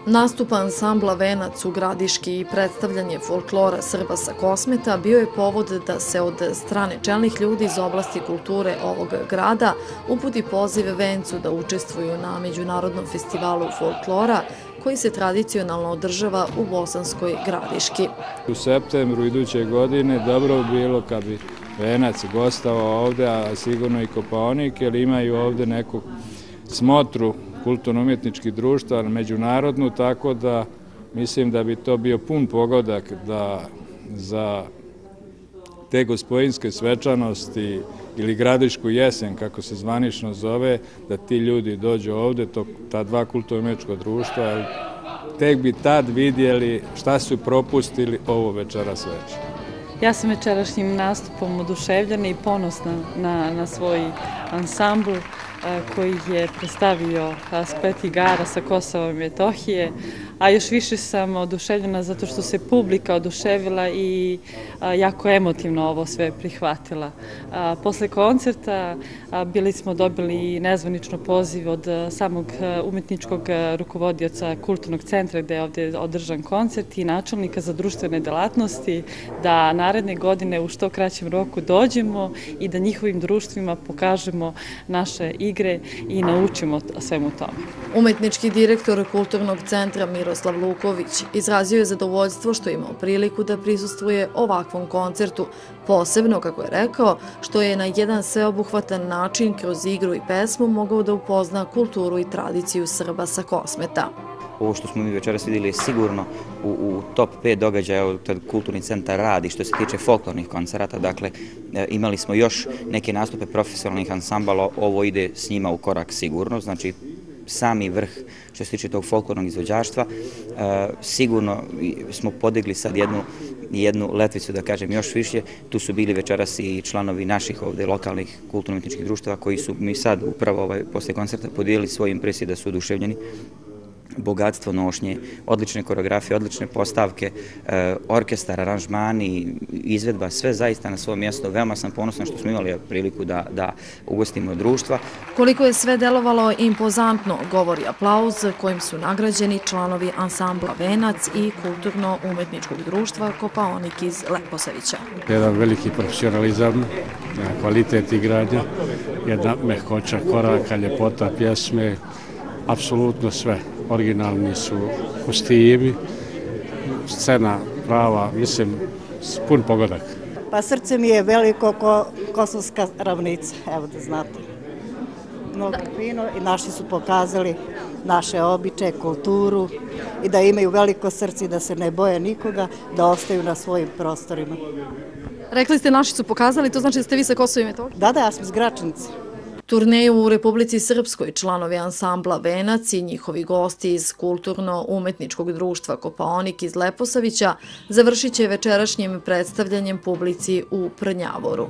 Nastup ansambla Venac u Gradiški i predstavljanje folklora Srba sa Kosmeta bio je povod da se od strane čelnih ljudi iz oblasti kulture ovog grada uputi poziv Vencu da učestvuju na Međunarodnom festivalu folklora koji se tradicionalno održava u Bosanskoj Gradiški. U septembru iduće godine dobro bi bilo kad bi Venac gostovao ovde, a sigurno i Kopaonik, jer imaju ovde neku smotru kulturno-umjetničkih društva međunarodnu, tako da mislim da bi to bio pun pogodak da za te gospodinske svečanosti ili Gradišku jesen, kako se zvanično zove, da ti ljudi dođu ovde, ta dva kulturno-umjetnička društva, jer tek bi tad vidjeli šta su propustili ovo večeras večer. Ja sam večerašnjim nastupom oduševljena i ponosna na svoj ansambl koji je predstavio splet igara sa Kosova i Metohije, a još više sam oduševljena zato što se publika oduševila i jako emotivno ovo sve prihvatila. Posle koncerta bili smo dobili nezvanično poziv od samog umetničkog rukovodioca Kulturnog centra gde je ovde održan koncert i načelnika za društvene delatnosti da naredne godine u što kraćem roku dođemo i da njihovim društvima pokažemo naše igre i naučimo svemu tome. Umetnički direktor Kulturnog centra Miroslav Luković izrazio je zadovoljstvo što je imao priliku da prisustvuje ovakvom koncertu, posebno, kako je rekao, što je na jedan sveobuhvatan način kroz igru i pesmu mogao da upozna kulturu i tradiciju Srba sa Kosmeta. Ovo što smo mi večeras vidjeli je sigurno u top 5 događaja kad Kulturni centar radi što se tiče folklornih koncerata. Dakle, imali smo još neke nastupe profesionalnih ansambala, ovo ide s njima u korak sigurno, znači sami vrh što se tiče tog folklornog izvođaštva. Sigurno smo podigli sad jednu letvicu, da kažem, još više. Tu su bili večeras i članovi naših ovde lokalnih kulturno-umjetničkih društava koji su mi sad upravo posle koncerta podijelili svoje impresije da su oduševljeni. Bogatstvo nošnje, odlične koreografije, odlične postavke, orkestar, aranžmani, izvedba, sve zaista na svom mjestu. Veoma sam ponosan što smo imali priliku da ugostimo društva. Koliko je sve delovalo impozantno, govori aplauz kojim su nagrađeni članovi ansambla Venac i Kulturno-umjetničkog društva Kopaonik iz Leposavića. Jedan veliki profesionalizam, kvalitet igranja, jedna mehkoća koraka, ljepota pjesme, apsolutno sve. Originalni su kostimi, scena prava, mislim, pun pogodak. Pa srce mi je veliko ko Kosovska ravnica, evo da znate. Mnogo fino i naši su pokazali naše običaje, kulturu i da imaju veliko srce i da se ne boje nikoga, da ostaju na svojim prostorima. Rekli ste naši su pokazali, to znači da ste vi sa Kosova i Metohije? Da, ja sam iz Gračanice. Turneju u Republici Srpskoj članovi ansambla Venac i njihovi gosti iz Kulturno-umjetničkog društva Kopaonik iz Leposavića završit će večerašnjim predstavljanjem publici u Prnjavoru.